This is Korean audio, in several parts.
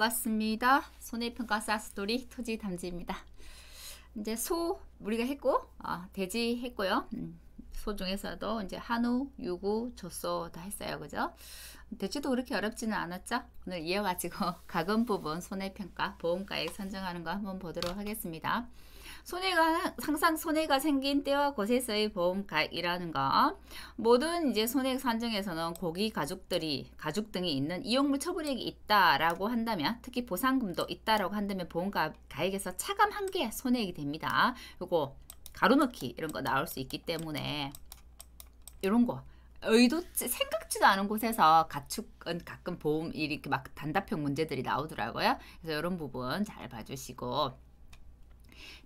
반갑습니다. 손해평가 쌀스토리 토지 담지입니다. 이제 소 우리가 했고 돼지 했고요. 소 중에서도 이제 한우, 유구, 젖소 다 했어요. 그죠? 돼지도 그렇게 어렵지는 않았죠? 오늘 이어가지고 각은 부분 손해평가, 보험가액 선정하는 거 한번 보도록 하겠습니다. 항상 손해가 생긴 때와 곳에서의 보험가액이라는 거. 모든 이제 손해액 산정에서는 고기 가죽 등이 있는 이용물 처분액이 있다라고 한다면, 특히 보상금도 있다라고 한다면 보험가액에서 차감한 게 손해액이 됩니다. 요거 가로넣기 이런 거 나올 수 있기 때문에 이런 거 생각지도 않은 곳에서 가축은 가끔 보험 이렇게 막 단답형 문제들이 나오더라고요. 그래서 이런 부분 잘 봐주시고,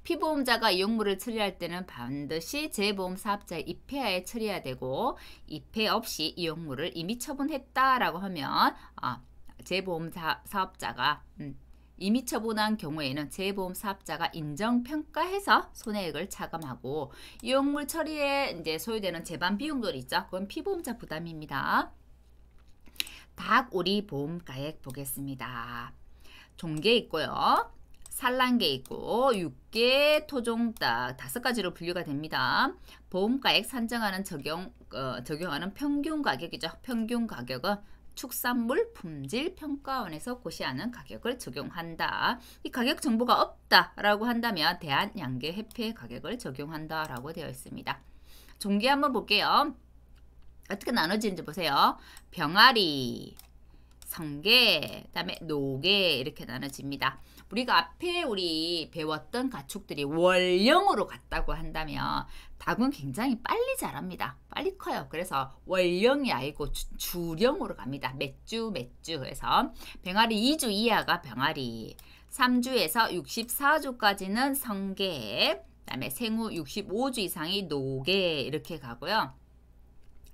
피보험자가 이용물을 처리할 때는 반드시 재보험 사업자의 입회하에 처리해야 되고, 입회 없이 이용물을 이미 처분했다라고 하면 재보험 사업자가 이미 처분한 경우에는 재보험 사업자가 인정평가해서 손해액을 차감하고, 이용물 처리에 이제 소요되는 재반 비용들이 있죠. 그건 피보험자 부담입니다. 닭, 오리 보험가액 보겠습니다. 종계 있고요. 산란계 있고 육계, 토종닭 5가지로 분류가 됩니다. 보험가액 산정하는 적용하는 평균 가격이죠. 평균 가격은 축산물 품질평가원에서 고시하는 가격을 적용한다. 이 가격 정보가 없다라고 한다면 대한양계협회 가격을 적용한다라고 되어 있습니다. 종계 한번 볼게요. 어떻게 나눠지는지 보세요. 병아리, 성게, 그다음에 노게 이렇게 나눠집니다. 우리가 앞에 우리 배웠던 가축들이 월령으로 갔다고 한다면 닭은 굉장히 빨리 자랍니다. 빨리 커요. 그래서 월령이 아니고 주령으로 갑니다. 몇 주 해서 병아리 2주 이하가 병아리, 3주에서 64주까지는 성게, 그다음에 생후 65주 이상이 노게 이렇게 가고요.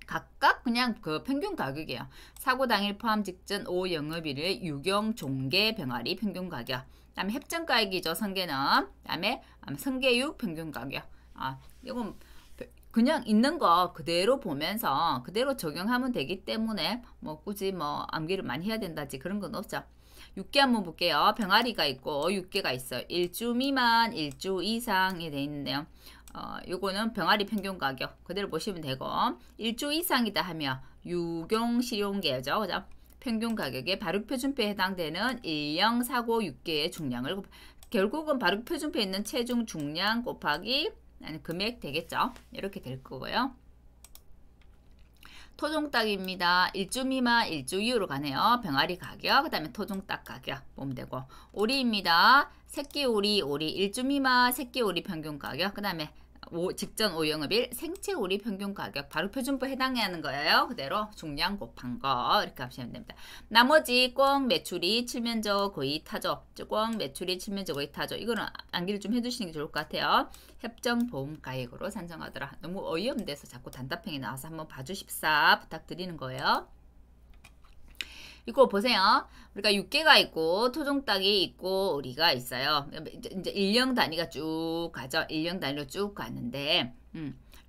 각각 그냥 그 평균 가격이에요. 사고 당일 포함 직전 5 영업일의 유경, 종계, 병아리 평균 가격. 그다음에 협정가액이죠. 성게는. 그다음에 성게육 평균 가격. 이건 그냥 있는 거 그대로 보면서 그대로 적용하면 되기 때문에 뭐 굳이 뭐 암기를 많이 해야 된다지 그런 건 없죠. 육계 한번 볼게요. 병아리가 있고 육계가 있어요. 1주 미만, 1주 이상이 돼 있는데요. 요거는 병아리 평균 가격 그대로 보시면 되고, 1주 이상이다 하면 유경 실용계죠. 그죠? 평균 가격에 발육표준표에 해당되는 1령 사고 6개의 중량을 결국은 발육표준표에 있는 체중 중량 곱하기 금액 되겠죠. 이렇게 될 거고요. 토종닭입니다. 1주 미만, 1주 이후로 가네요. 병아리 가격, 그 다음에 토종닭 가격 보면 되고, 오리입니다. 새끼 오리, 1주 미만, 새끼 오리 평균 가격, 그 다음에 직전 5영업일 생채 오리 평균 가격, 바로 표준표 해당하는 거예요. 그대로 중량 곱한 거 이렇게 하시면 됩니다. 나머지 꽁, 메추리, 칠면조, 거의 타조, 꽁, 메추리, 칠면조, 거의 타조, 이거는 암기를 좀 해두시는 게 좋을 것 같아요. 협정보험가액으로 산정하더라. 너무 어이없는 데서 자꾸 단답형이 나와서 한번 봐주십사 부탁드리는 거예요. 이거 보세요. 우리가 육계가 있고 토종닭이 있고 오리가 있어요. 이제 1령 단위가 쭉 가죠. 1령 단위로 쭉 가는데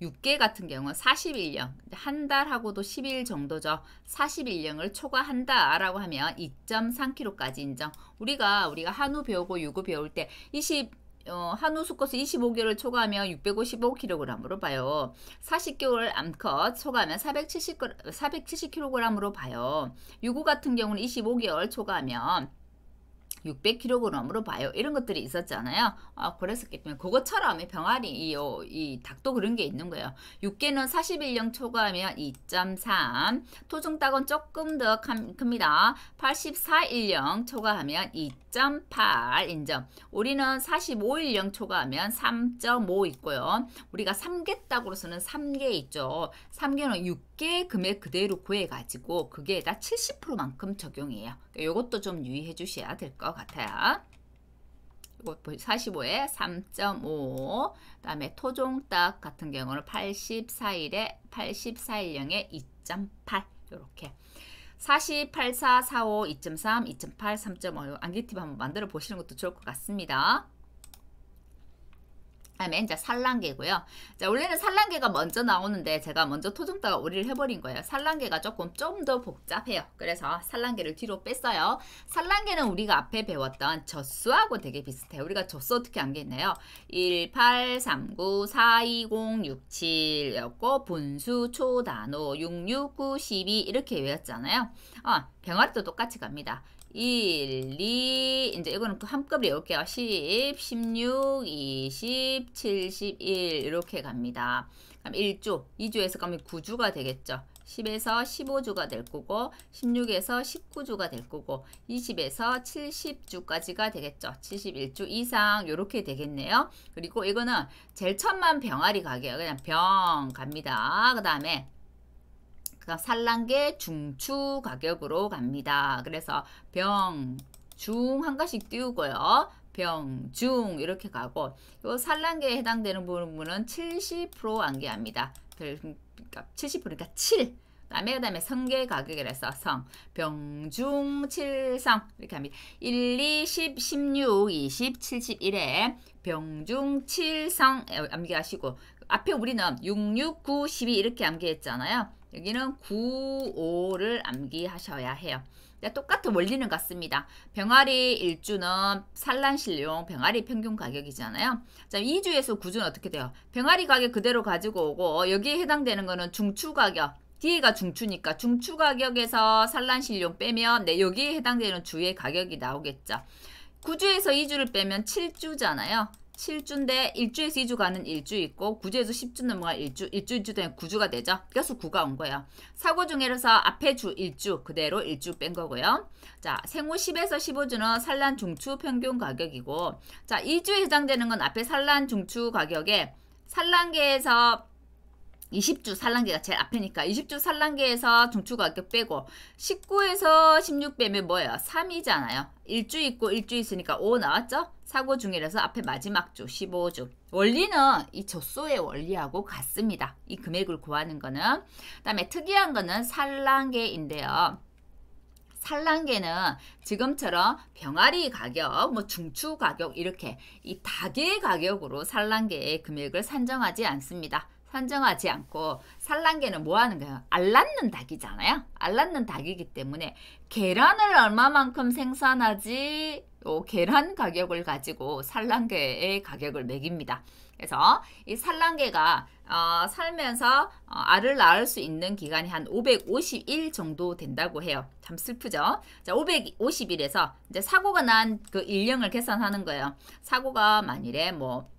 육계 같은 경우는 41령, 한 달하고도 10일 정도죠. 41령을 초과한다라고 하면 2.3kg까지 인정. 우리가 한우 배우고 유구 배울 때 한우 수컷을 25개월을 초과하면 655kg으로 봐요. 40개월 암컷 초과하면 470kg으로 봐요. 유구 같은 경우는 25개월 초과하면 600kg으로 봐요. 이런 것들이 있었잖아요. 그랬었기 때문에 그것처럼 병아리 이 닭도 그런 게 있는 거예요. 육계는 41령 초과하면 2.3, 토종닭은 조금 더 큽니다. 84일령 초과하면 2.8 인정. 오리는 45일령 초과하면 3.5 있고요. 우리가 삼계닭으로서는 3개 있죠. 3개는 6개 금액 그대로 구해가지고 그게 다 70%만큼 적용해요. 이것도 좀 유의해 주셔야 될 것 같아요. 45에 3.5, 그 다음에 토종닭 같은 경우는 84일령에 2.8 이렇게 48, 4, 45, 2.3, 2.8, 3.5 암기팁 한번 만들어 보시는 것도 좋을 것 같습니다. 다음에 이제 산란계고요. 자, 원래는 산란계가 먼저 나오는데 제가 먼저 토종닭 오리를 해버린 거예요. 산란계가 조금 좀 더 복잡해요. 그래서 산란계를 뒤로 뺐어요. 산란계는 우리가 앞에 배웠던 젖소하고 되게 비슷해요. 우리가 젖소 어떻게 암기했나요? 1, 8, 3, 9, 4, 2, 0, 6, 7였고 분수, 초, 단호, 6, 6, 9, 12 이렇게 외웠잖아요. 병아리도 똑같이 갑니다. 1, 2, 이제 이거는 한꺼번에 외울게요. 10, 16, 20, 71 이렇게 갑니다. 그럼 1주, 2주에서 가면 9주가 되겠죠. 10에서 15주가 될 거고 16에서 19주가 될 거고 20에서 70주까지가 되겠죠. 71주 이상 이렇게 되겠네요. 그리고 이거는 제일 첫만 병아리 가게요. 그냥 병 갑니다. 그 다음에 산란계 중추 가격으로 갑니다. 그래서 병, 중 한 가씩 띄우고요. 병, 중 이렇게 가고 요 산란계에 해당되는 부분은 70% 암기합니다. 그러니까 70%니까 7. 그다음에 성계 가격이라서 성, 병, 중, 7, 성 이렇게 합니다. 1, 2, 10, 16, 20, 71에 병, 중, 7, 성 암기하시고 앞에 우리는 6, 6, 9, 12 이렇게 암기했잖아요. 여기는 9, 5를 암기하셔야 해요. 똑같은 원리는 같습니다. 병아리 1주는 산란실용 병아리 평균 가격이잖아요. 자, 2주에서 9주는 어떻게 돼요? 병아리 가격 그대로 가지고 오고 여기에 해당되는 거는 중추 가격. 뒤에가 중추니까 중추 가격에서 산란실용 빼면 여기에 해당되는 주의 가격이 나오겠죠. 9주에서 2주를 빼면 7주잖아요. 7주인데 1주에서 2주 가는 1주 있고 9주에서 10주 넘어가 1주 되면 9주가 되죠. 그래서 9가 온 거예요. 사고 중에서 앞에 주 1주 그대로 1주 뺀 거고요. 자, 생후 10에서 15주는 산란 중추 평균 가격이고 자, 2주에 해당되는 건 앞에 산란 중추 가격에 산란계에서 20주 산란계가 제일 앞이니까 20주 산란계에서 중추 가격 빼고 19에서 16 빼면 뭐예요? 3이잖아요. 1주 있고 1주 있으니까 5 나왔죠? 사고 중이라서 앞에 마지막 주 15주. 원리는 이 젖소의 원리하고 같습니다. 이 금액을 구하는 거는. 그 다음에 특이한 거는 산란계인데요. 산란계는 지금처럼 병아리 가격, 뭐 중추 가격 이렇게 이 닭의 가격으로 산란계의 금액을 산정하지 않습니다. 산정하지 않고 산란계는 뭐 하는 거예요? 알 낳는 닭이잖아요. 알 낳는 닭이기 때문에 계란을 얼마만큼 생산하지 계란 가격을 가지고 산란계의 가격을 매깁니다. 그래서 이 산란계가 살면서 알을 낳을 수 있는 기간이 한 550일 정도 된다고 해요. 참 슬프죠? 자, 550일에서 이제 사고가 난 그 일령을 계산하는 거예요. 사고가 만일에 뭐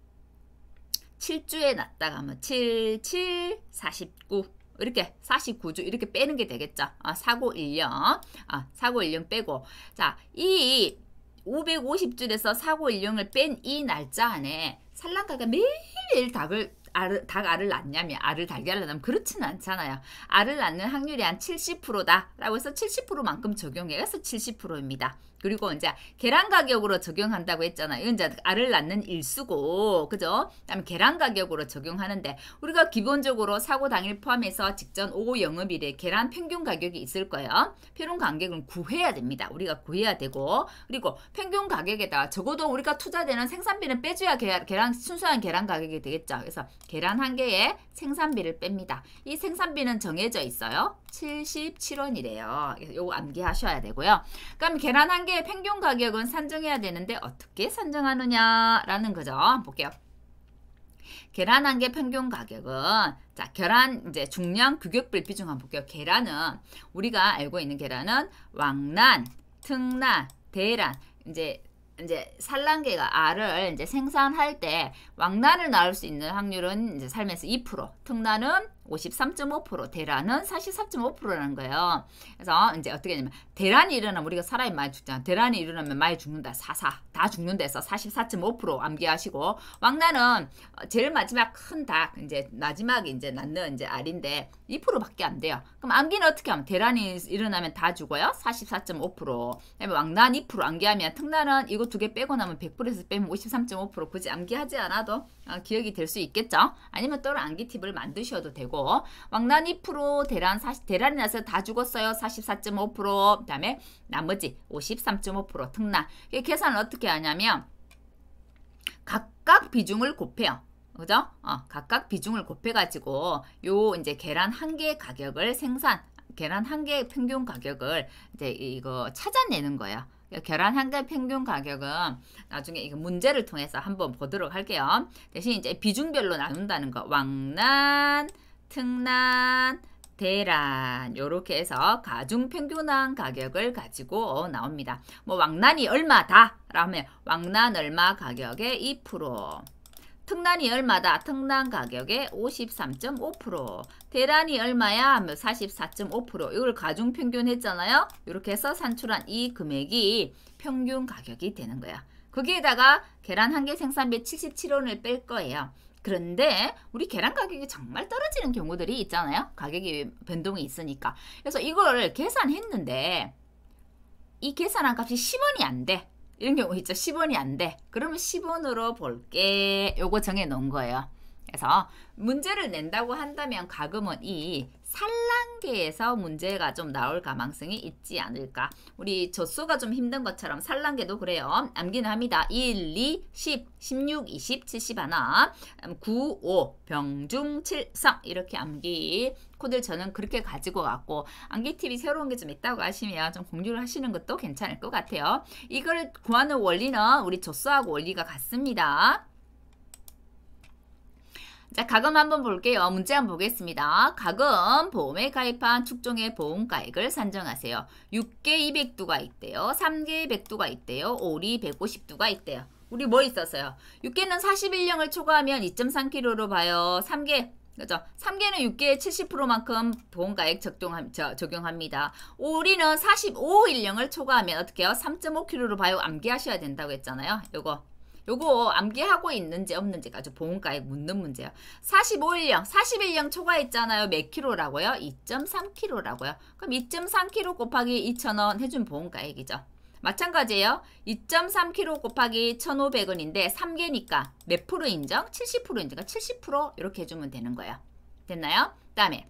7주에 났다가 뭐 7, 7, 49 이렇게 49주 이렇게 빼는 게 되겠죠. 사고 1령 사고 1령 빼고 자, 이 550주에서 사고 1령을 뺀 이 날짜 안에 산란가가 매일매일 닭 알을 낳냐면 알을 달걀을 낳으면 그렇지는 않잖아요. 알을 낳는 확률이 한 70%다 라고 해서 70%만큼 적용해서 70%입니다. 그리고 이제 계란 가격으로 적용한다고 했잖아요. 이건 이제 알을 낳는 일수고, 그죠? 그다음에 계란 가격으로 적용하는데 우리가 기본적으로 사고 당일 포함해서 직전 오후 영업일에 계란 평균 가격이 있을 거예요. 평균 가격은 구해야 됩니다. 우리가 구해야 되고, 그리고 평균 가격에다 적어도 우리가 투자되는 생산비는 빼줘야 계란 순수한 계란 가격이 되겠죠. 그래서 계란 한 개에 생산비를 뺍니다. 이 생산비는 정해져 있어요. 77원이래요. 요거 암기하셔야 되고요. 그럼 계란 한 개의 평균 가격은 산정해야 되는데 어떻게 산정하느냐라는 거죠. 볼게요. 계란 한 개 평균 가격은 자, 계란 이제 중량 규격별 비중 한번 볼게요. 계란은 우리가 알고 있는 계란은 왕란, 특란, 대란 이제 산란계가 알을 이제 생산할 때 왕란을 낳을 수 있는 확률은 이제 삶에서 2%, 특란은 53.5%, 대란은 44.5%라는 거예요. 그래서 이제 어떻게 되냐면 대란이 일어나면 우리가 사람이 많이 죽잖아. 대란이 일어나면 많이 죽는다. 다 죽는데서 44.5% 암기하시고 왕란은 제일 마지막 큰 닭 이제 마지막에 이제 낳는 이제 알인데 2%밖에 안 돼요. 그럼 암기는 어떻게 하면 대란이 일어나면 다 죽어요. 44.5%. 그다음에 왕란 2% 암기하면 특란은 이거 두 개 빼고 나면 100%에서 빼면 53.5% 굳이 암기하지 않아도 기억이 될 수 있겠죠. 아니면 또 암기 팁을 만드셔도 되고 왕란 2%, 대란이 나서 다 죽었어요. 44.5%. 그다음에 나머지 53.5% 특란. 계산을 어떻게 하냐면 각각 비중을 곱해요. 그죠? 각각 비중을 곱해가지고 요 이제 계란 한 개 가격을 계란 한 개 평균 가격을 이제 이거 찾아내는 거예요. 계란 한 개 평균 가격은 나중에 이거 문제를 통해서 한번 보도록 할게요. 대신 이제 비중별로 나눈다는 거. 왕란, 특란, 대란 요렇게 해서 가중 평균한 가격을 가지고 나옵니다. 뭐 왕란이 얼마다 라면 왕란 얼마 가격의 2%, 특란이 얼마다 특란 가격의 53.5%, 대란이 얼마야 하면 44.5%. 이걸 가중 평균 했잖아요. 이렇게 해서 산출한 이 금액이 평균 가격이 되는 거야. 거기에다가 계란 한 개 생산비 77원을 뺄 거예요. 그런데 우리 계란 가격이 정말 떨어지는 경우들이 있잖아요. 가격이 변동이 있으니까. 그래서 이걸 계산했는데 이 계산한 값이 10원이 안 돼. 이런 경우 있죠. 10원이 안 돼. 그러면 10원으로 볼게. 요거 정해 놓은 거예요. 그래서 문제를 낸다고 한다면 가끔은 이 산란계에서 문제가 좀 나올 가망성이 있지 않을까. 우리 젖소가 좀 힘든 것처럼 산란계도 그래요. 암기는 합니다. 1, 2, 10, 16, 20, 70 하나, 9, 5, 병중, 7, 성 이렇게 암기 코드를 저는 그렇게 가지고 왔고, 암기 팁이 새로운 게 좀 있다고 하시면 좀 공유를 하시는 것도 괜찮을 것 같아요. 이걸 구하는 원리는 우리 젖소하고 원리가 같습니다. 자, 가금 한번 볼게요. 문제 한번 보겠습니다. 가금 보험에 가입한 축종의 보험가액을 산정하세요. 6개 200두가 있대요. 3개 100두가 있대요. 5리 150두가 있대요. 우리 뭐 있었어요? 6개는 41령을 초과하면 2.3kg로 봐요. 3개 그죠? 3개는 6개의 70%만큼 보험가액 적용합니다. 5리는 45일령을 초과하면 어떻게 해요? 3.5kg로 봐요. 암기하셔야 된다고 했잖아요. 요거 암기하고 있는지 없는지가 아주 보험가액 묻는 문제예요. 41령 초과했잖아요. 몇 킬로라고요? 2.3kg라고요. 그럼 2.3kg 곱하기 2,000원 해준 보험가액이죠. 마찬가지예요. 2.3kg 곱하기 1,500원인데 3개니까 몇 프로 인정? 70% 인정. 70% 이렇게 해주면 되는 거예요. 됐나요? 다음에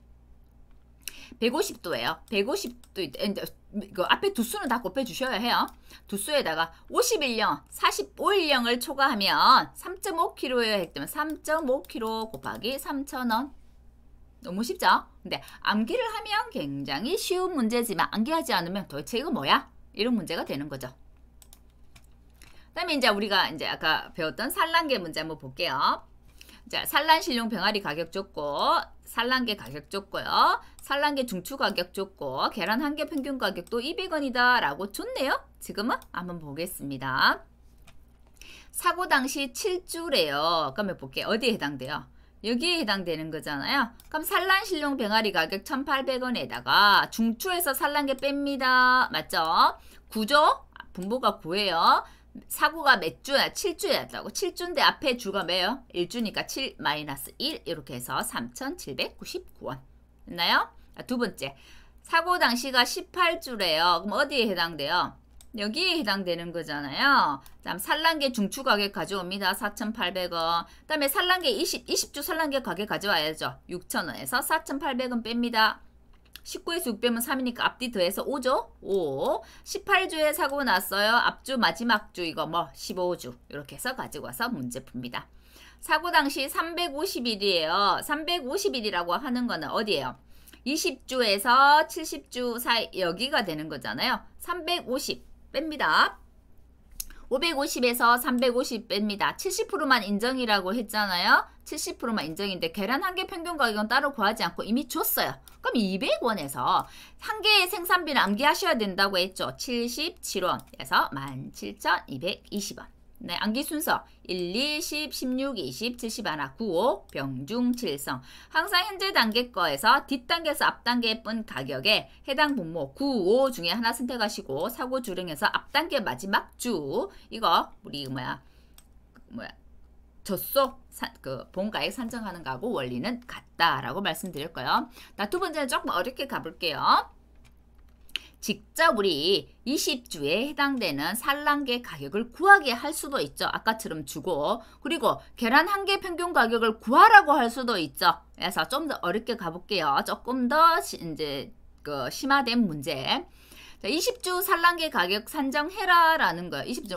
150도예요. 150도 그 앞에 두수는 다 곱해 주셔야 해요. 두수에다가 51령, 45일령을 초과하면 3.5kg에 했다면 3.5kg 곱하기 3,000원. 너무 쉽죠? 근데 암기를 하면 굉장히 쉬운 문제지만 암기하지 않으면 도대체 이거 뭐야? 이런 문제가 되는 거죠. 그다음에 이제 우리가 이제 아까 배웠던 산란계 문제 한번 볼게요. 자, 산란실용 병아리 가격 줬고, 산란계 가격 줬고요. 산란계 중추 가격 줬고, 계란 한 개 평균 가격도 200원이다 라고 줬네요. 지금은 한번 보겠습니다. 사고 당시 7주래요. 그러면 볼게요. 어디에 해당돼요? 여기에 해당되는 거잖아요. 그럼 산란실용 병아리 가격 1,800원에다가 중추에서 산란계 뺍니다. 맞죠? 9죠? 분모가 9예요. 사고가 몇 주야? 7주였다고. 7주인데 앞에 주가 뭐예요? 1주니까 7 마이너스 1 이렇게 해서 3,799원. 됐나요? 두 번째. 사고 당시가 18주래요. 그럼 어디에 해당돼요? 여기에 해당되는 거잖아요. 다음 산란계 중추 가격 가져옵니다. 4,800원. 그 다음에 산란계 20주 산란계 가격 가져와야죠. 6,000원에서 4,800원 뺍니다. 19에서 6 빼면 3이니까 앞뒤 더해서 5죠? 5. 18주에 사고 났어요. 앞주 마지막 주 이거 뭐 15주 이렇게 해서 가지고 와서 문제 풉니다. 사고 당시 350일이에요. 350일이라고 하는 거는 어디예요? 20주에서 70주 사이 여기가 되는 거잖아요. 350 뺍니다. 550에서 350 뺍니다. 70%만 인정이라고 했잖아요. 70%만 인정인데 계란 한 개 평균 가격은 따로 구하지 않고 이미 줬어요. 그럼 200원에서 한 개의 생산비는 암기하셔야 된다고 했죠. 77원에서 17,220원. 네, 암기 순서 1, 2, 10, 16, 20, 70 하나, 9, 5, 병중, 7성. 항상 현재 단계 거에서 뒷단계에서 앞단계에 쁜 가격에 해당 분모 9, 5 중에 하나 선택하시고 사고 주령에서 앞단계 마지막 주 이거 우리 젖소 그 보험가액 산정하는 거하고 원리는 같다라고 말씀드렸고요. 두 번째는 조금 어렵게 가볼게요. 직접 우리 20주에 해당되는 산란계 가격을 구하게 할 수도 있죠. 아까처럼 주고 그리고 계란 한 개 평균 가격을 구하라고 할 수도 있죠. 그래서 좀 더 어렵게 가볼게요. 조금 더 이제 그 심화된 문제. 자, 20주 산란계 가격 산정해라라는 거예요. 20주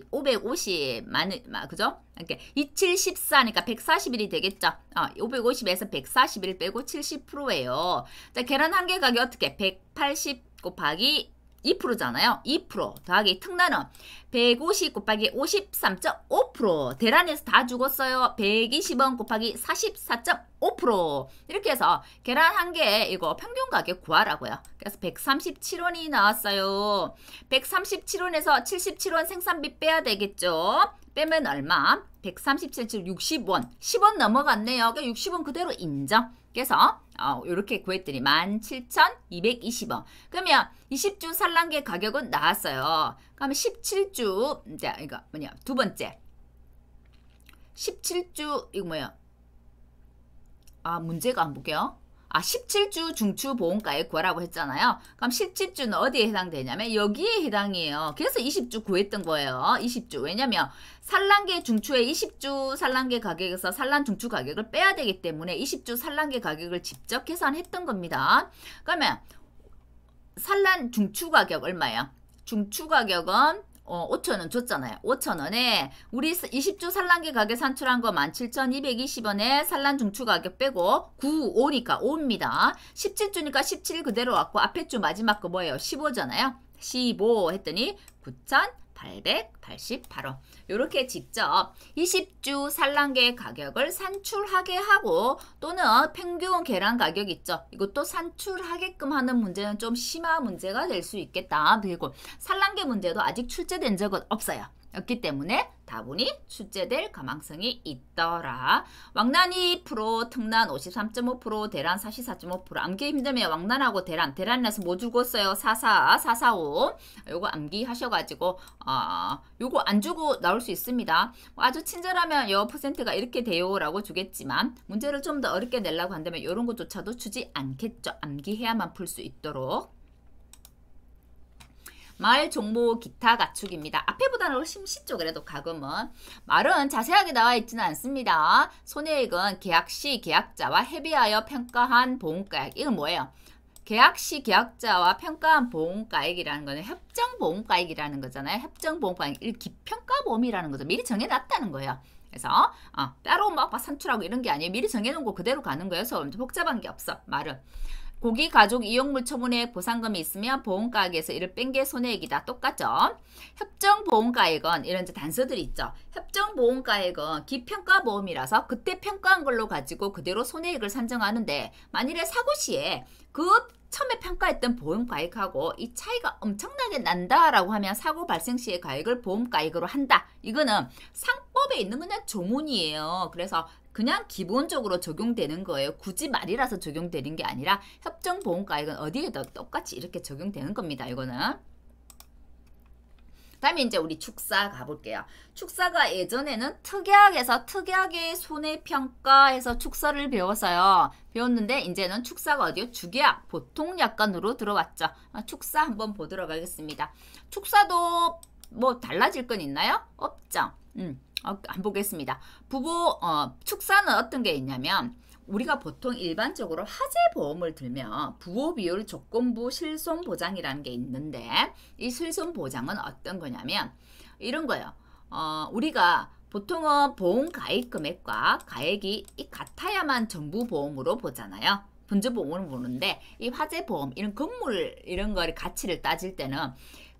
550만, 그죠? 이렇게 27, 14니까 140일이 되겠죠. 550에서 140일 빼고 70%예요. 자, 계란 한 개 가격 어떻게? 180 곱하기 2%잖아요. 2% 더하기 특란은 150 곱하기 53.5%. 대란에서 다 죽었어요. 120원 곱하기 44.5%. 이렇게 해서 계란 한 개 이거 평균 가격 구하라고요. 그래서 137원이 나왔어요. 137원에서 77원 생산비 빼야 되겠죠. 빼면 얼마? 137, 60원. 10원 넘어갔네요. 그러니까 60원 그대로 인정. 그래서 이렇게 구했더니 17,220원. 그러면 20주 산란계 가격은 나왔어요. 그러면 17주 이제 이거 뭐냐 두 번째 17주 이거 뭐야? 문제가 안 볼게요. 17주 중추보험가액 구하라고 했잖아요. 그럼 17주는 어디에 해당되냐면 여기에 해당이에요. 그래서 20주 구했던 거예요. 20주. 왜냐면 산란계 중추의 20주 산란계 가격에서 산란 중추 가격을 빼야 되기 때문에 20주 산란계 가격을 직접 계산했던 겁니다. 그러면 산란 중추 가격 얼마예요? 중추 가격은 5,000원 줬잖아요. 5,000원에 우리 20주 산란계 가격 산출한 거 17,220원에 산란 중추 가격 빼고 95니까 5입니다. 17주니까 17 그대로 왔고 앞에 주 마지막 거 뭐예요? 15잖아요. 15 했더니 9,888원. 이렇게 직접 20주 산란계 가격을 산출하게 하고 또는 평균 계란 가격 있죠. 이것도 산출하게끔 하는 문제는 좀 심한 문제가 될 수 있겠다. 그리고 산란계 문제도 아직 출제된 적은 없어요. 없기 때문에 다분히 출제될 가망성이 있더라. 왕난 2%, 특난 53.5%, 대란 44.5%. 암기 힘들면 왕난하고 대란에서 뭐 죽었어요? 44, 445. 요거 암기하셔가지고 요거 안 주고 나올 수 있습니다. 아주 친절하면 요 퍼센트가 이렇게 돼요 라고 주겠지만 문제를 좀 더 어렵게 내려고 한다면 요런 것조차도 주지 않겠죠. 암기해야만 풀 수 있도록. 말, 종목, 기타 가축입니다. 앞에보다는 훨씬 쉽죠. 그래도 가금은. 말은 자세하게 나와 있지는 않습니다. 손해액은 계약시 계약자와 협의하여 평가한 보험가액. 이건 뭐예요? 계약시 계약자와 평가한 보험가액이라는 거는 협정보험가액이라는 거잖아요. 협정보험가액. 기평가보험이라는 거죠. 미리 정해놨다는 거예요. 그래서 따로 막 산출하고 이런 게 아니에요. 미리 정해놓은 거 그대로 가는 거예요. 그래서 복잡한 게 없어. 말은. 고기, 가족, 이용물 처분액 보상금이 있으면 보험가액에서 이를 뺀 게 손해액이다. 똑같죠? 협정보험가액은 이런 단서들이 있죠. 협정보험가액은 기평가보험이라서 그때 평가한 걸로 가지고 그대로 손해액을 산정하는데 만일에 사고 시에 그 처음에 평가했던 보험가액하고 이 차이가 엄청나게 난다라고 하면 사고 발생 시의 가액을 보험가액으로 한다. 이거는 상법에 있는 그냥 조문이에요. 그래서 그냥 기본적으로 적용되는 거예요. 굳이 말이라서 적용되는 게 아니라 협정보험가액은 어디에도 똑같이 이렇게 적용되는 겁니다. 이거는. 다음에 이제 우리 축사 가볼게요. 축사가 예전에는 특약에서 특약의 손해평가에서 축사를 배웠는데 이제는 축사가 어디요? 주계약, 보통약관으로 들어왔죠. 축사 한번 보도록 하겠습니다. 축사도 뭐 달라질 건 있나요? 없죠. 안 보겠습니다. 축사는 어떤 게 있냐면 우리가 보통 일반적으로 화재보험을 들면 부호비율 조건부 실손보장이라는 게 있는데 이 실손보장은 어떤 거냐면 이런 거예요. 우리가 보통은 보험가액 금액과 가액이 같아야만 정부보험으로 보잖아요. 분주보험으로 보는데 이 화재보험 이런 건물 이런 거를 가치를 따질 때는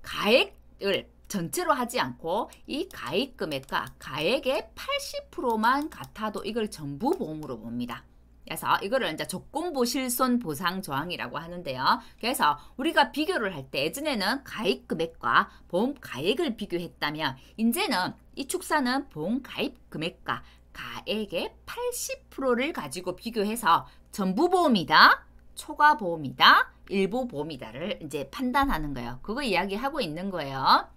가액을 전체로 하지 않고 이 가액 금액과 가액의 80%만 같아도 이걸 전부 보험으로 봅니다. 그래서 이거를 이제 조건부 실손 보상 조항이라고 하는데요. 그래서 우리가 비교를 할 때 예전에는 가입 금액과 보험 가액을 비교했다면 이제는 이 축사는 보험 가입 금액과 가액의 80%를 가지고 비교해서 전부 보험이다, 초과 보험이다, 일부 보험이다를 이제 판단하는 거예요. 그거 이야기하고 있는 거예요.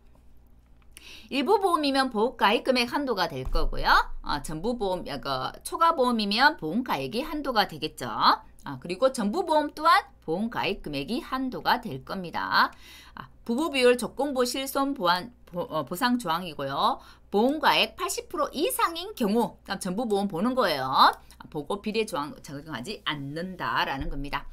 일부 보험이면 보험가액 금액 한도가 될 거고요. 전부 보험, 초과 보험이면 보험가액이 한도가 되겠죠. 그리고 전부 보험 또한 보험가액 금액이 한도가 될 겁니다. 부부비율 조건부 실손 보상 조항이고요. 보험가액 80% 이상인 경우 전부 보험 보는 거예요. 보고 비례 조항 적용하지 않는다라는 겁니다.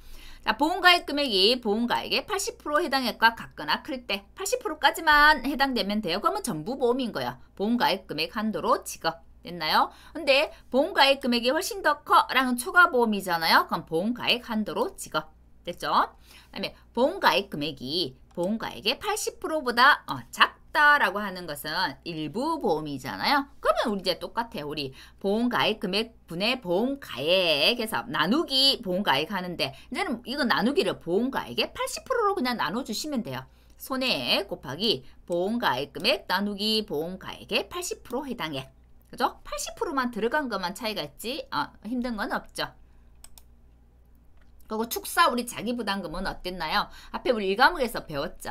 자, 보험가액 금액이 보험가액의 80% 해당액과 같거나 클 때 80%까지만 해당되면 돼요. 그러면 전부 보험인 거예요. 보험가액 금액 한도로 지급. 됐나요? 근데 보험가액 금액이 훨씬 더 커 라는 초과보험이잖아요. 그럼 보험가액 한도로 지급. 됐죠? 그 다음에 보험가액 금액이 보험가액의 80%보다 작다라고 하는 것은 일부 보험이잖아요. 그러면 우리 이제 똑같아요. 우리 보험가액 금액 분의 보험가액에서 나누기 보험가액 하는데 이제는 이거 나누기를 보험가액의 80%로 그냥 나눠주시면 돼요. 손해액 곱하기 보험가액 금액 나누기 보험가액의 80% 해당액. 그죠? 80%만 들어간 것만 차이가 있지 힘든 건 없죠. 그리고 축사 우리 자기부담금은 어땠나요? 앞에 우리 1과목에서 배웠죠.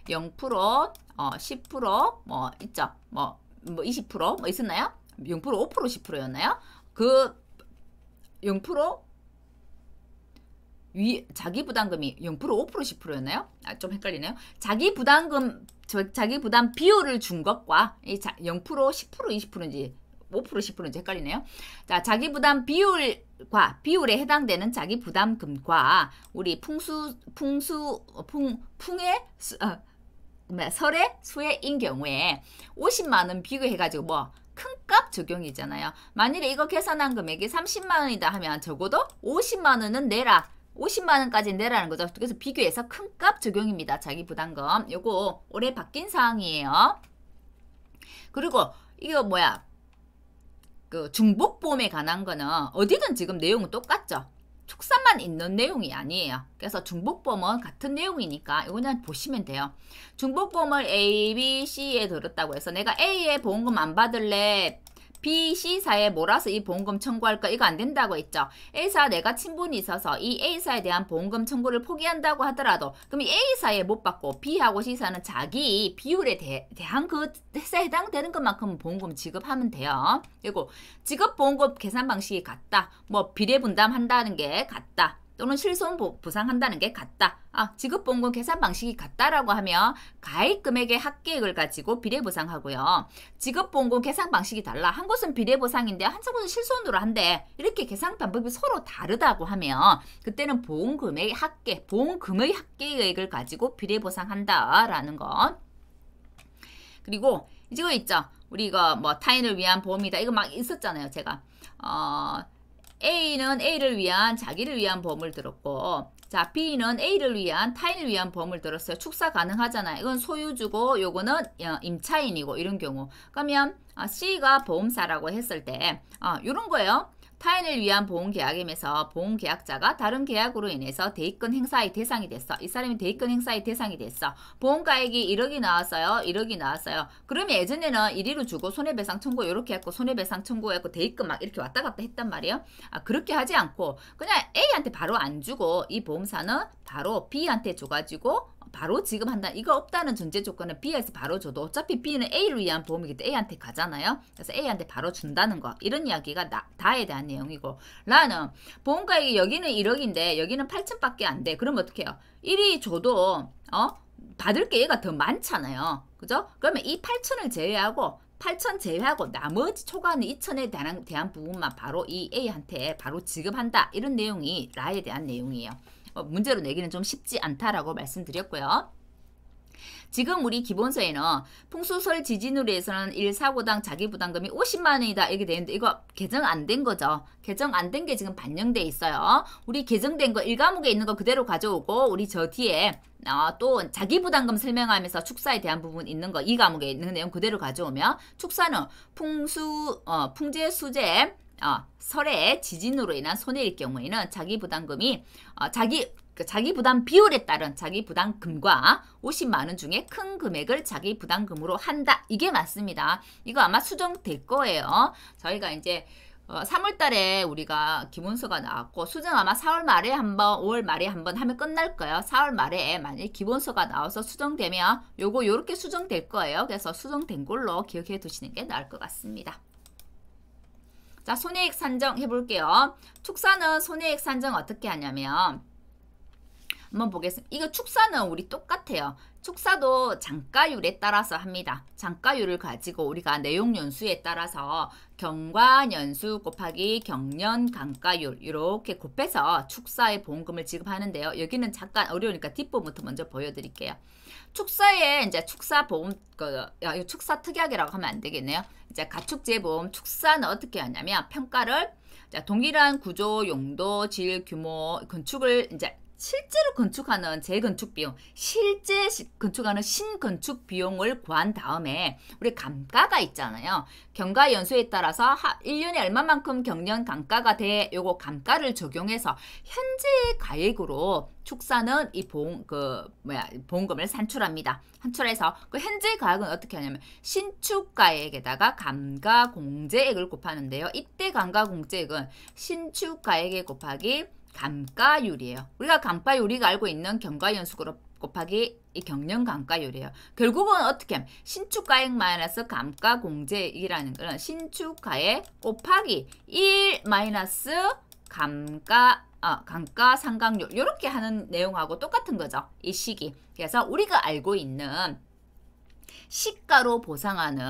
0%, 10%, 뭐 있죠. 뭐 20%, 뭐 있었나요? 0%, 5%, 10%였나요? 그 0% 자기부담금이 0%, 5%, 10%였나요? 좀 헷갈리네요. 자기부담금, 자기부담 비율을 준 것과 0%, 10%, 20%인지 5%, 10%인지 헷갈리네요. 자, 자기부담 비율에 해당되는 자기부담금과 우리 설의 수혜인 경우에 50만원 비교해가지고 뭐 큰 값 적용이잖아요. 만일에 이거 계산한 금액이 30만원이다 하면 적어도 50만원은 내라. 50만원까지 내라는 거죠. 그래서 비교해서 큰 값 적용입니다. 자기부담금. 요거 올해 바뀐 사항이에요. 그리고 이거 뭐야? 그 중복보험에 관한 거는 어디든 지금 내용은 똑같죠. 축사만 있는 내용이 아니에요. 그래서 중복보험은 같은 내용이니까 이거 그냥 보시면 돼요. 중복보험을 A, B, C에 들었다고 해서 내가 A에 보험금 안 받을래 B, C사에 몰아서 이 보험금 청구할까? 이거 안 된다고 했죠. A사 내가 친분이 있어서 이 A사에 대한 보험금 청구를 포기한다고 하더라도 그럼 A사에 못 받고 B하고 C사는 자기 비율에 대한 그 회사에 해당되는 것만큼 보험금 지급하면 돼요. 그리고 지급보험금 계산 방식이 같다. 뭐 비례분담한다는 게 같다. 또는 실손보상한다는 게 같다. 지급보험금 계산 방식이 같다라고 하면 가입금액의 합계액을 가지고 비례보상하고요. 지급보험금 계산 방식이 달라. 한 곳은 비례보상인데 한 곳은 실손으로 한대. 이렇게 계산 방법이 서로 다르다고 하면 그때는 보험금의 합계액을 가지고 비례보상한다라는 것. 그리고 이거 있죠. 우리 이거 뭐 타인을 위한 보험이다. 이거 막 있었잖아요. 제가 A는 A를 위한 자기를 위한 보험을 들었고 자 B는 A를 위한 타인을 위한 보험을 들었어요. 축사 가능하잖아요. 이건 소유주고 요거는 임차인이고 이런 경우 그러면 C가 보험사라고 했을 때 요런 거예요. 타인을 위한 보험계약임에서 보험계약자가 다른 계약으로 인해서 대입권 행사의 대상이 됐어. 이 사람이 대입권 행사의 대상이 됐어. 보험가액이 1억이 나왔어요. 1억이 나왔어요. 그러면 예전에는 이리로 주고 손해배상 청구 이렇게 했고 손해배상 청구했고 대입권 막 이렇게 왔다 갔다 했단 말이에요. 그렇게 하지 않고 그냥 A한테 바로 안 주고 이 보험사는 바로 B한테 줘가지고 바로 지급한다. 이거 없다는 전제 조건은 B에서 바로 줘도 어차피 B는 A를 위한 보험이기 때문에 A한테 가잖아요. 그래서 A한테 바로 준다는 거. 이런 이야기가 다에 대한 내용이고 라는 보험가액이 여기는 1억인데 여기는 8천밖에 안 돼. 그럼 어떻게 해요? 1이 줘도 받을 게 얘가 더 많잖아요. 그죠? 그러면 이 8천을 제외하고 8천 제외하고 나머지 초과하는 2천에 대한 부분만 바로 이 A한테 바로 지급한다. 이런 내용이 라에 대한 내용이에요. 문제로 내기는 좀 쉽지 않다라고 말씀드렸고요. 지금 우리 기본서에는 풍수설 지진으로 해서는 1사고당 자기부담금이 50만원이다 이렇게 되는데 이거 개정 안 된 거죠. 개정 안 된 게 지금 반영돼 있어요. 우리 개정된 거 1과목에 있는 거 그대로 가져오고 우리 저 뒤에 또 자기부담금 설명하면서 축사에 대한 부분 있는 거 2과목에 있는 내용 그대로 가져오면 축사는 풍재, 수재, 설의 지진으로 인한 손해일 경우에는 자기부담금이 자기부담 비율에 따른 자기부담금과 50만원 중에 큰 금액을 자기부담금으로 한다. 이게 맞습니다. 이거 아마 수정될 거예요. 저희가 이제 3월 달에 우리가 기본서가 나왔고 수정 아마 4월 말에 한번 5월 말에 한번 하면 끝날 거예요. 4월 말에 만약에 기본서가 나와서 수정되면 요렇게 수정될 거예요. 그래서 수정된 걸로 기억해 두시는 게 나을 것 같습니다. 자, 손해액 산정 해볼게요. 축사는 손해액 산정 어떻게 하냐면 한번 보겠습니다. 이거 축사는 우리 똑같아요. 축사도 장가율에 따라서 합니다. 장가율을 가지고 우리가 내용연수에 따라서 경과연수 곱하기 경년 강가율 이렇게 곱해서 축사의 보험금을 지급하는데요. 여기는 잠깐 어려우니까 뒷부분부터 먼저 보여드릴게요. 축사에 이제 축사 보험 이거 축사 특약이라고 하면 안 되겠네요. 이제 가축재보험 축사는 어떻게 하냐면 평가를 동일한 구조, 용도, 질, 규모, 건축을 이제 실제로 건축하는 재건축 비용, 실제 건축하는 신건축 비용을 구한 다음에 우리 감가가 있잖아요. 경과 연수에 따라서 1년에 얼마만큼 경년 감가가 돼 요거 감가를 적용해서 현재의 가액으로 축사는 이 보험금을 산출합니다. 산출해서 그 현재 가액은 어떻게 하냐면 신축가액에다가 감가공제액을 곱하는데요. 이때 감가공제액은 신축가액에 곱하기 감가율이에요. 우리가 감가율이가 알고 있는 경과연수 곱하기 이 경년 감가율이에요. 결국은 어떻게 하면 신축가액 마이너스 감가공제액이라는 거는 신축가액 곱하기 1 마이너스 감가상각률 이렇게 하는 내용하고 똑같은 거죠. 이 식이. 그래서 우리가 알고 있는 시가로 보상하는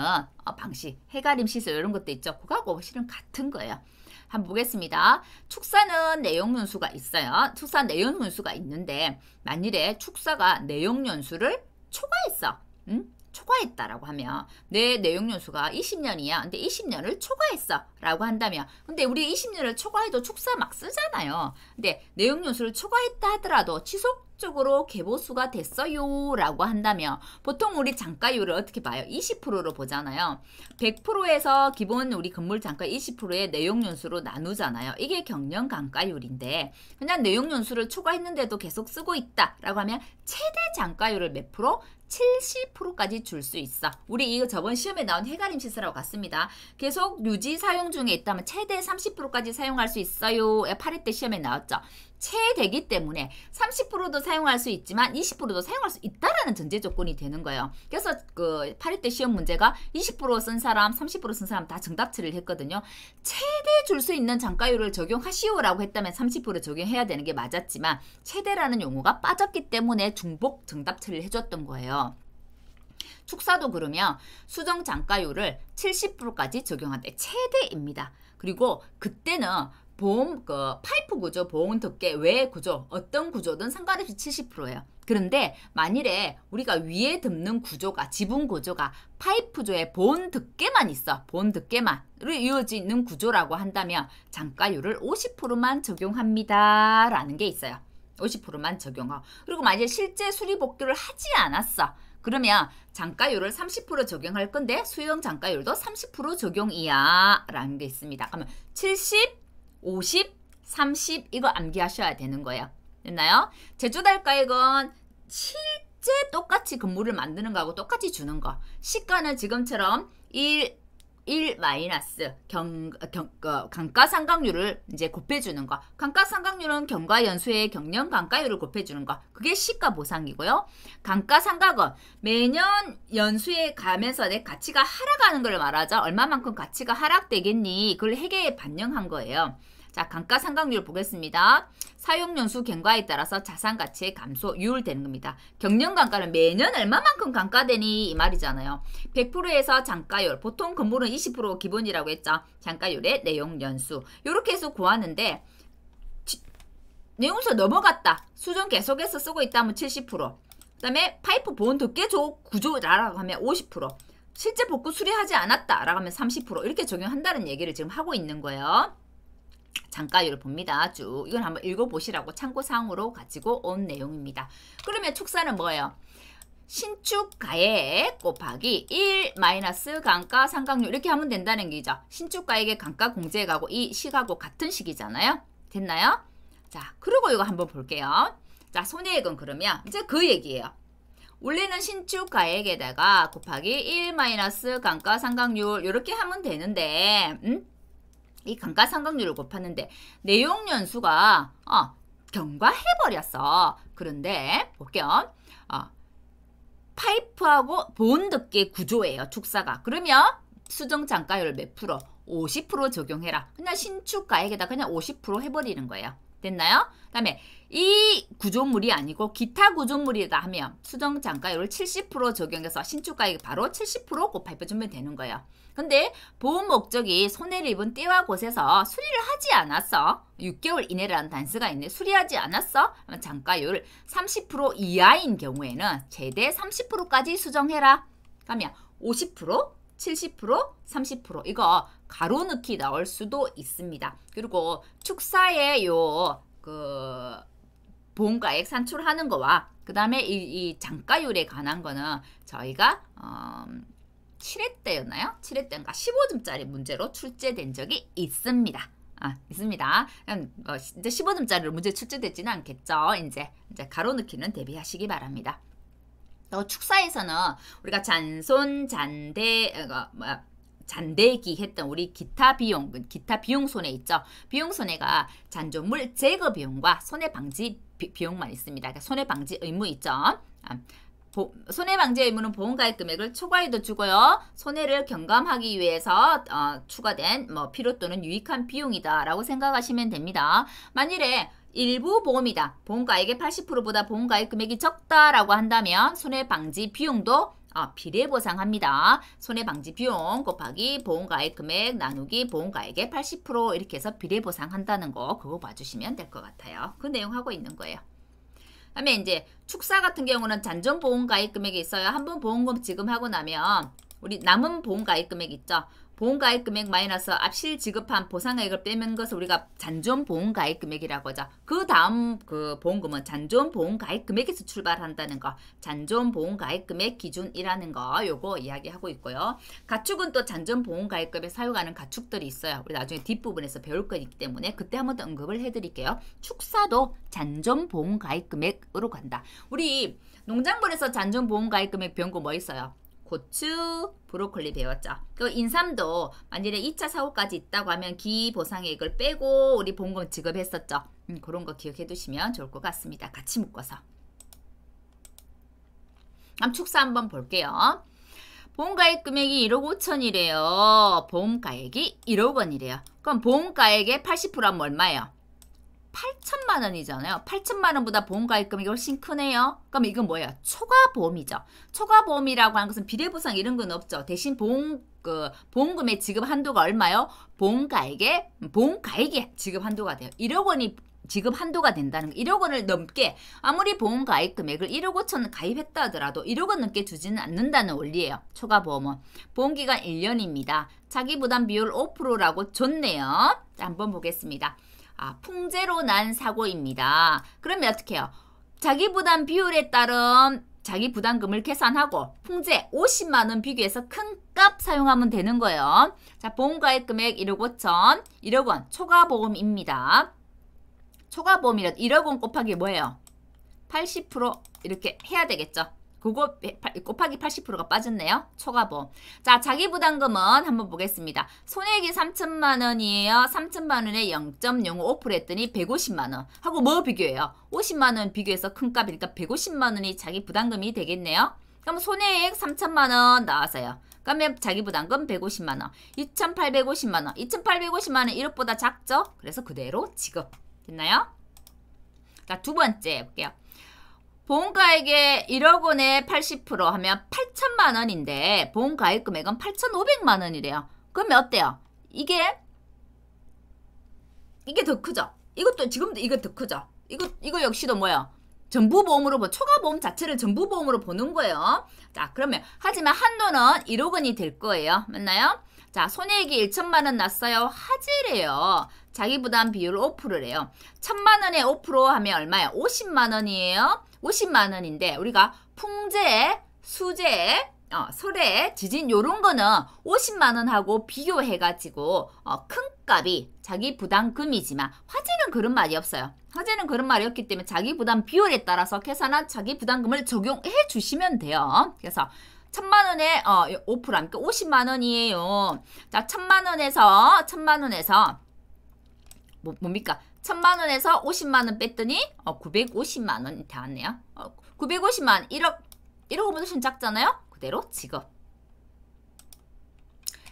방식, 해가림 시설 이런 것도 있죠. 그거하고 실은 같은 거예요. 한번 보겠습니다. 축사는 내용연수가 있어요. 축사 내용연수가 있는데 만일에 축사가 내용연수를 초과했어. 초과했다라고 하면 내 내용연수가 20년이야. 근데 20년을 초과했어 라고 한다면 근데 우리 20년을 초과해도 축사 막 쓰잖아요. 근데 내용연수를 초과했다 하더라도 지속적으로 개보수가 됐어요 라고 한다면 보통 우리 장가율을 어떻게 봐요? 20%로 보잖아요. 100%에서 기본 우리 건물 장가 20%의 내용연수로 나누잖아요. 이게 경년 감가율인데 그냥 내용연수를 초과했는데도 계속 쓰고 있다 라고 하면 최대 장가율을 몇 프로? 70%까지 줄 수 있어. 우리 이거 저번 시험에 나온 해가림 시설하고 같습니다. 계속 유지 사용 중에 있다면 최대 30%까지 사용할 수 있어요. 8회 때 시험에 나왔죠. 최대기 때문에 30%도 사용할 수 있지만 20%도 사용할 수 있다라는 전제 조건이 되는 거예요. 그래서 그 8회 때 시험 문제가 20%쓴 사람, 30%쓴 사람 다 정답치를 했거든요. 최대 줄 수 있는 장가율을 적용하시오라고 했다면 30% 적용해야 되는 게 맞았지만 최대라는 용어가 빠졌기 때문에 중복 정답치를 해줬던 거예요. 축사도 그러면 수정 장가율을 70%까지 적용한대. 최대입니다. 그리고 그때는 보험 파이프 구조, 보험 덮개, 외 구조, 어떤 구조든 상관없이 70%예요. 그런데 만일에 우리가 위에 덮는 구조가 지붕 구조가 파이프조에 본 덮개만 있어. 본 덮개만으로 이어지는 구조라고 한다면 장가율을 50%만 적용합니다. 라는 게 있어요. 50%만 적용하고. 그리고 만약에 실제 수리 복구를 하지 않았어. 그러면 장가율을 30% 적용할 건데 수용 장가율도 30% 적용이야. 라는 게 있습니다. 그러면 70, 50, 30 이거 암기하셔야 되는 거예요. 됐나요? 제조달가액은 실제 똑같이 건물을 만드는 거하고 똑같이 주는 거. 시가는 지금처럼 1 마이너스 감가상각률을 이제 곱해주는 거. 감가상각률은 경과연수의 경년 감가율을 곱해주는 거. 그게 시가 보상이고요. 감가상각은 매년 연수에 가면서 내 가치가 하락하는 걸 말하죠. 얼마만큼 가치가 하락되겠니? 그걸 회계에 반영한 거예요. 자, 감가상각률 보겠습니다. 사용연수 경과에 따라서 자산가치의 감소, 유율되는 겁니다. 경년감가는 매년 얼마만큼 감가되니 이 말이잖아요. 100%에서 장가율, 보통 건물은 20% 기본이라고 했죠. 장가율의 내용연수. 이렇게 해서 구하는데 내용연수 넘어갔다. 수정 계속해서 쓰고 있다면 70%. 그 다음에 파이프 보온 덮개조 구조라고 하면 50%. 실제 복구 수리하지 않았다라고 하면 30%. 이렇게 적용한다는 얘기를 지금 하고 있는 거예요. 장가율을 봅니다. 쭉 이건 한번 읽어보시라고 참고사항으로 가지고 온 내용입니다. 그러면 축사는 뭐예요? 신축가액 곱하기 1 마이너스 감가상각률 이렇게 하면 된다는 얘기죠. 신축가액의 감가공제액하고 이 식하고 같은 식이잖아요. 됐나요? 자, 그리고 이거 한번 볼게요. 자, 손해액은 그러면 이제 그 얘기예요. 원래는 신축가액에다가 곱하기 1 마이너스 감가상각률 이렇게 하면 되는데 이 감가상각률을 곱하는데 내용연수가 경과해버렸어. 그런데 볼게요. 파이프하고 보온덮개 구조예요. 축사가. 그러면 수정장가율을 몇 프로? 50% 적용해라. 그냥 신축가액에다 그냥 50% 해버리는 거예요. 됐나요? 그 다음에 이 구조물이 아니고 기타 구조물이다 하면 수정장가율을 70% 적용해서 신축가액 바로 70% 곱해주면 되는 거예요. 근데 보험 목적이 손해를 입은 때와 곳에서 수리를 하지 않았어. 6개월 이내라는 단서가 있네. 수리하지 않았어? 그러면 장가율 30% 이하인 경우에는 최대 30%까지 수정해라. 그러면 50%, 70%, 30% 이거 가로 넣기 나올 수도 있습니다. 그리고 축사의 보험가액 산출하는 거와 그 다음에 이 장가율에 관한 거는 저희가 7회 때였나요? 7회 때인가 15점짜리 문제로 출제된 적이 있습니다. 있습니다. 이제 15점짜리로 문제 출제되지는 않겠죠. 이제 가로 넣기는 대비하시기 바랍니다. 축사에서는 우리가 잔손, 잔대기 했던 우리 기타 비용 손해 있죠. 비용 손해가 잔존물 제거 비용과 손해 방지 비용만 있습니다. 그러니까 손해 방지 의무 있죠. 손해 방지 의무는 보험가액 금액을 초과해도 주고요. 손해를 경감하기 위해서 추가된 필요 또는 유익한 비용이다라고 생각하시면 됩니다. 만일에 일부 보험이다. 보험가액의 80%보다 보험가액 금액이 적다라고 한다면 손해방지 비용도 비례보상합니다. 손해방지 비용 곱하기 보험가액 금액 나누기 보험가액의 80% 이렇게 해서 비례보상한다는 거 그거 봐주시면 될 것 같아요. 그 내용 하고 있는 거예요. 그다음에 이제 축사 같은 경우는 잔존 보험가액 금액이 있어요. 한 번 보험금 지급하고 나면 우리 남은 보험가액 금액 있죠. 보험가액 금액 마이너스 앞실 지급한 보상액을 빼면 것을 우리가 잔존 보험가액 금액이라고 하죠. 그 다음 그 보험금은 잔존 보험가액 금액에서 출발한다는 거. 잔존 보험가액 금액 기준이라는 거 요거 이야기하고 있고요. 가축은 또 잔존 보험가액 금액 사용하는 가축들이 있어요. 우리 나중에 뒷부분에서 배울 거기 때문에 그때 한번 더 언급을 해드릴게요. 축사도 잔존 보험가액 금액으로 간다. 우리 농작물에서 잔존 보험가액 금액 배운 거 뭐 있어요? 고추, 브로콜리 배웠죠. 그 인삼도 만일에 2차 사고까지 있다고 하면 기보상액을 빼고 우리 보험금 지급했었죠. 그런 거 기억해 두시면 좋을 것 같습니다. 같이 묶어서. 그럼 축사 한번 볼게요. 보험가액 금액이 1억 5천이래요. 보험가액이 1억 원이래요. 그럼 보험가액의 80%하면 얼마예요? 8천만 원이잖아요. 8천만 원보다 보험가액 금액이 훨씬 크네요. 그럼 이건 뭐예요? 초과보험이죠. 초과보험이라고 하는 것은 비례보상 이런 건 없죠. 대신 보험금의 지급 한도가 얼마요? 보험가액에 지급 한도가 돼요. 1억 원이 지급 한도가 된다는 거. 1억 원을 넘게 아무리 보험가액 금액을 1억 5천 가입했다 하더라도 1억 원 넘게 주지는 않는다는 원리예요. 초과보험은. 보험기간 1년입니다. 자기부담 비율 5%라고 줬네요. 자, 한번 보겠습니다. 풍제로 난 사고입니다. 그러면 어떻게 해요? 자기부담 비율에 따른 자기부담금을 계산하고 풍제 50만 원 비교해서 큰 값 사용하면 되는 거예요. 자, 보험가액 금액 1억 5천, 1억 원 초과보험입니다. 초과보험이라 1억 원 곱하기 뭐예요? 80% 이렇게 해야 되겠죠. 그거 곱하기 80%가 빠졌네요. 초과보험. 자, 자기부담금은 한번 보겠습니다. 손해액이 3천만 원이에요. 3천만 원에 0.05% 했더니 150만 원. 하고 뭐 비교해요? 50만 원 비교해서 큰 값이니까 150만 원이 자기부담금이 되겠네요. 그럼 손해액 3천만 원 나와서요. 그러면 자기부담금 150만 원. 2,850만 원. 2,850만 원 1억보다 작죠? 그래서 그대로 지급. 됐나요? 자, 두 번째 볼게요. 보험가액의 1억 원에 80% 하면 8천만 원인데 보험가액 금액은 8,500만 원이래요. 그러면 어때요? 이게 더 크죠? 이것도 지금도 이거 더 크죠? 이거 역시도 뭐예요? 전부보험으로 초과보험 자체를 전부보험으로 보는 거예요. 자, 그러면 하지만 한도는 1억 원이 될 거예요. 맞나요? 자, 손해액이 1천만 원 났어요. 화재래요. 자기부담 비율 5%래요. 1,000만 원에 5% 하면 얼마예요? 50만 원이에요. 50만 원인데 우리가 풍재, 수재, 설해, 지진 요런 거는 50만 원하고 비교해가지고 큰 값이 자기부담금이지만 화재는 그런 말이 없어요. 화재는 그런 말이 없기 때문에 자기부담 비율에 따라서 계산한 자기부담금을 적용해 주시면 돼요. 그래서 1,000만 원에 5% 하니까 50만 원이에요. 자, 1,000만 원에서 뭡니까? 1,000만 원에서 50만 원 뺐더니 950만 원이 나왔네요. 950만 원, 1억 보다 훨씬 작잖아요? 그대로 지급.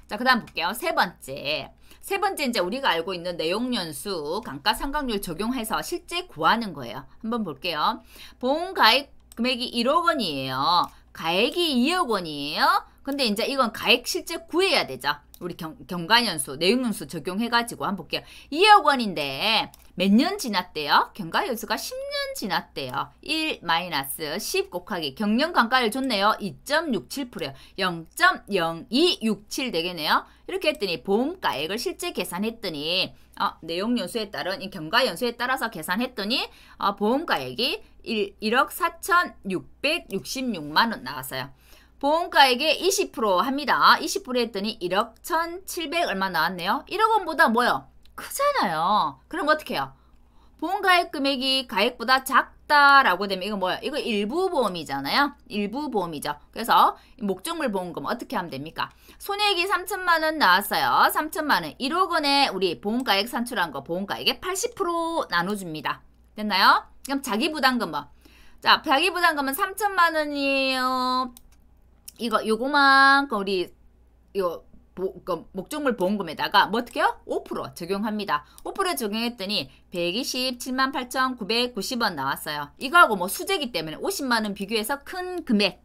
자, 그 다음 볼게요. 세 번째. 세 번째 이제 우리가 알고 있는 내용연수 감가상각률 적용해서 실제 구하는 거예요. 한번 볼게요. 보험가액 금액이 1억 원이에요. 가액이 2억 원이에요. 근데 이제 이건 가액 실제 구해야 되죠. 우리 경과연수, 내용연수 적용해가지고 한번 볼게요. 2억 원인데 몇 년 지났대요? 경과연수가 10년 지났대요. 1-10 곱하기 경영감가를 줬네요. 2.67%요. 0.0267 되겠네요. 이렇게 했더니 보험가액을 실제 계산했더니 내용연수에 따른 이 경과연수에 따라서 계산했더니 보험가액이 1억 4,666만 원 나왔어요. 보험가액의 20% 합니다. 20% 했더니 1억 1,700 얼마 나왔네요. 1억 원보다 뭐요? 크잖아요. 그럼 어떻게 해요? 보험가액 금액이 가액보다 작다라고 되면 이거 뭐예요? 이거 일부 보험이잖아요. 일부 보험이죠. 그래서 목적물 보험금 어떻게 하면 됩니까? 손해액이 3천만 원 나왔어요. 3천만 원. 1억 원에 우리 보험가액 산출한 거 보험가액의 80% 나눠줍니다. 됐나요? 그럼 자기부담금 뭐? 자, 자기부담금은 3천만 원이에요. 요거만큼 우리 목적물 보험금에다가 뭐 어떻게 해요? 5% 적용합니다. 5% 적용했더니 127만 8,990원 나왔어요. 이거하고 뭐 수제기 때문에 50만 원 비교해서 큰 금액.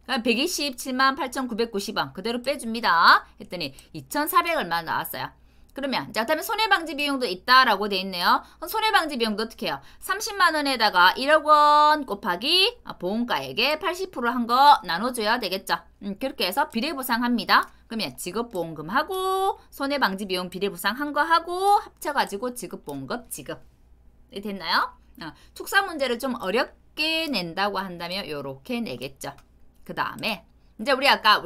127만 8,990원 그대로 빼줍니다. 했더니 2,400 얼마 나왔어요. 그러면 자, 그다음에 손해방지 비용도 있다라고 돼 있네요. 손해방지 비용도 어떻게 해요? 30만 원에다가 1억 원 곱하기 보험가액의 80%한 거 나눠줘야 되겠죠. 그렇게 해서 비례보상합니다. 그러면 지급보험금하고 손해방지 비용 비례보상한 거 하고 합쳐가지고 지급보험금 지급. 됐나요? 축사 문제를 좀 어렵게 낸다고 한다면 요렇게 내겠죠. 그 다음에 이제 우리 아까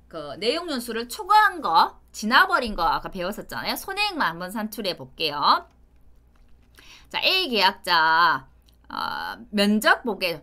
그 내용연수를 초과한 거 지나버린 거 아까 배웠었잖아요. 손해액만 한번 산출해 볼게요. 자, A 계약자 면적 보게.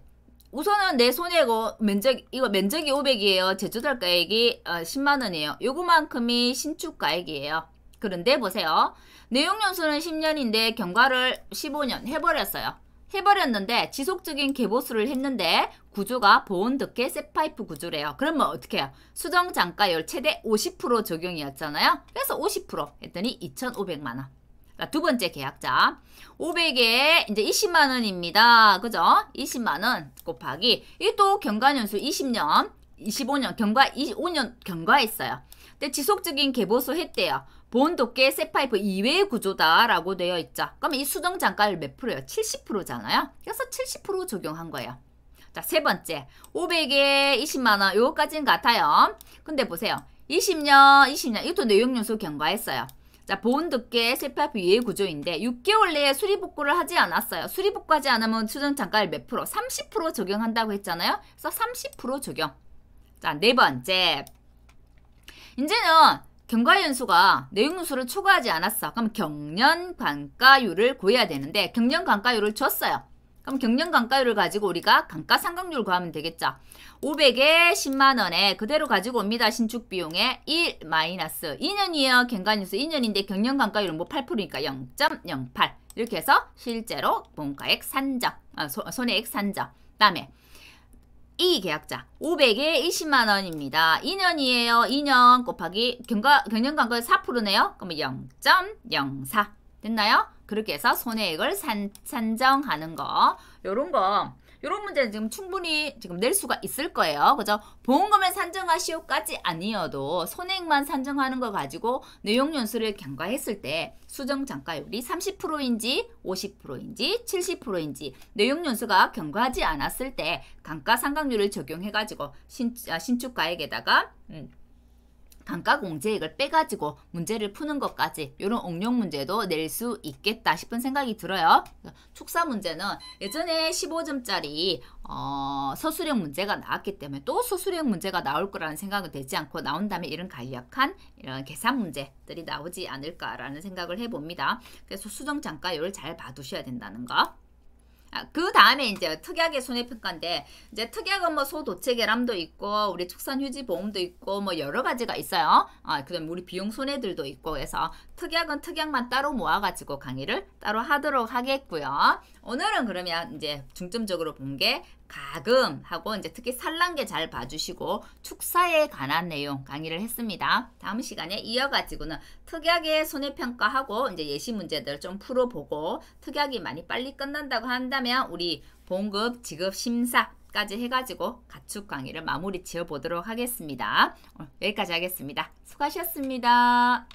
우선은 내 손해고 면적이 500이에요. 제조달가액이 10만 원이에요. 요거만큼이 신축가액이에요. 그런데 보세요. 내용연수는 10년인데 경과를 15년 해버렸어요. 해버렸는데 지속적인 개보수를 했는데 구조가 보온득회 셋파이프 구조래요. 그러면 어떻게 해요? 수정장가율 최대 50% 적용이었잖아요. 그래서 50% 했더니 2,500만 원. 자, 두 번째 계약자 500에 이제 20만 원입니다. 그죠? 20만 원 곱하기 이 또 경과연수 20년 25년 경과 25년 경과했어요. 근데 지속적인 개보수 했대요. 보온독계 셋파이프 이외의 구조다라고 되어 있죠. 그러면 이 수정장가율 몇 프로예요? 70%잖아요. 그래서 70% 적용한 거예요. 자, 세 번째 500에 20만 원 요거까지는 같아요. 근데 보세요. 20년 이것도 내용연수 경과했어요. 자, 보온독계 셋파이프 이외의 구조인데 6개월 내에 수리복구를 하지 않았어요. 수리복구하지 않으면 수정장가율 몇 프로? 30% 적용한다고 했잖아요. 그래서 30% 적용. 자, 네 번째 이제는 경과연수가 내용연수를 초과하지 않았어. 그럼 경년감가율을 구해야 되는데 경년감가율을 줬어요. 그럼 경년감가율을 가지고 우리가 감가상각률 구하면 되겠죠. 500에 10만 원에 그대로 가지고 옵니다. 신축비용에 1 마이너스 2년이에요. 경과연수 2년인데 경년감가율은 뭐 8%니까 0.08 이렇게 해서 실제로 보험가액 산정, 손해액 산정. 다음에 이 계약자 500에 20만 원입니다. 2년이에요. 2년 곱하기 경년감가율 4%네요. 그러면 0.04 됐나요? 그렇게 해서 손해액을 산정하는 거 요런 문제는 지금 충분히 지금 낼 수가 있을 거예요. 그죠? 보험금을 산정하시오까지 아니어도 손해액만 산정하는 거 가지고 내용연수를 경과했을 때 수정장가율이 30%인지 50%인지 70%인지 내용연수가 경과하지 않았을 때 감가상각률을 적용해가지고 신축가액에다가 감가공제액을 빼가지고 문제를 푸는 것까지 이런 응용 문제도 낼 수 있겠다 싶은 생각이 들어요. 축사 문제는 예전에 15점짜리 서술형 문제가 나왔기 때문에 또 서술형 문제가 나올 거라는 생각은 되지 않고 나온다면 이런 간략한 이런 계산 문제들이 나오지 않을까라는 생각을 해봅니다. 그래서 수정장가율을 잘 봐두셔야 된다는 거. 그 다음에 이제 특약의 손해평가인데 이제 특약은 뭐 소도체결함도 있고 우리 축산휴지보험도 있고 뭐 여러 가지가 있어요. 그다음 우리 비용 손해들도 있고 그래서 특약은 특약만 따로 모아가지고 강의를 따로 하도록 하겠고요. 오늘은 그러면 이제 중점적으로 본 게 가금 하고 이제 특히 산란계 잘 봐주시고 축사에 관한 내용 강의를 했습니다. 다음 시간에 이어가지고는 특약의 손해평가하고 이제 예시 문제들 좀 풀어보고 특약이 많이 빨리 끝난다고 한다면 우리 봉급, 지급, 심사까지 해가지고 가축 강의를 마무리 지어 보도록 하겠습니다. 여기까지 하겠습니다. 수고하셨습니다.